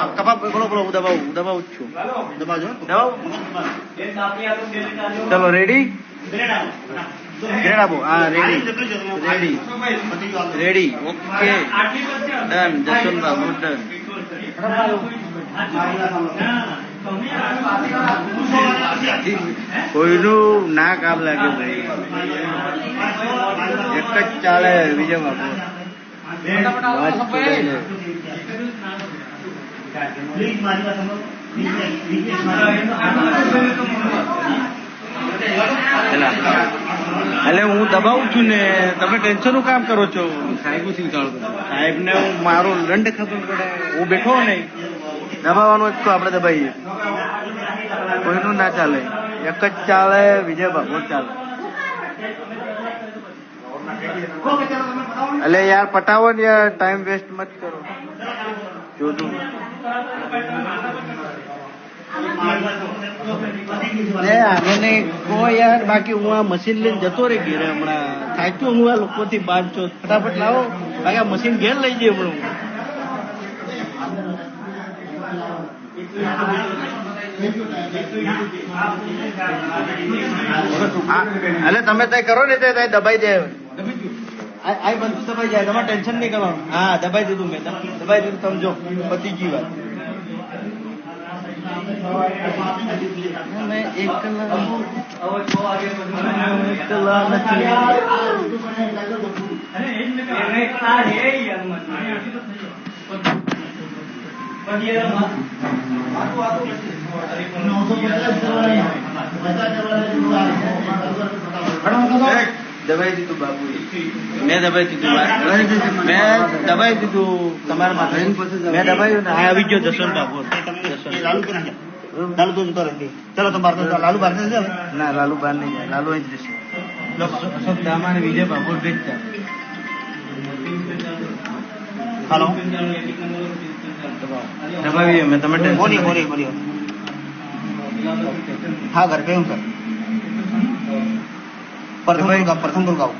કપા બોલો બોલો હું દબાવું જ છું દબાવજો ચલો રેડી ગ્રેડ આપો હા ready okay done Jaswantbhai good done કોઈનું ના કામ લાગે ભાઈ એક જ ચાલે વિજય બાપુ એટલે હું દબાવું છું ને તમે ટેન્શન નું કામ કરો છો સાહેબ ને હું મારો દંડ ખબર પડે હું બેઠો નહીં દબાવવાનું જ તો આપણે દબાઈએ કોઈનું ના ચાલે એક જ ચાલે વિજય બાપુ ચાલે એટલે યાર પટાવો ને યાર ટાઈમ વેસ્ટ મત કરો જોતું આગળ કહો યાર બાકી હું આ મશીન લઈને જતો રહી ઘેરે હમણાં થાક્યો હું આ લોકોથી બાદ છો ફટાફટ લાવો બાકી આ મશીન ઘેર લઈ જઈએ હમણાં એટલે તમે તય કરો ને તે દબાઈ દે આ બધું દબાઈ જાય તમારે ટેન્શન નહીં કરવાનું હા દબાઈ દીધું મેં દબાઈ દીધું સમજો પતી ગઈ વાત દબાઈ દીધું બાબુ મેં દબાઈ દીધું મેં દબાઈ દીધું તમારા માથે મેં દબાયું ને આ આવી ગયો જસવંત બાબુ લાલુ તો જતો રહે ચલો તો બાર લાલુ બહાર જશે ના લાલુ બહાર નહીં જાય લાલુ અહીં જ રહેશે અમારે વિજય બાબુ ભેજતા હાલો દબાવીએ મેં તમે બોલીએ હા ઘર पे हूँ सर प्रथम दुर्गाव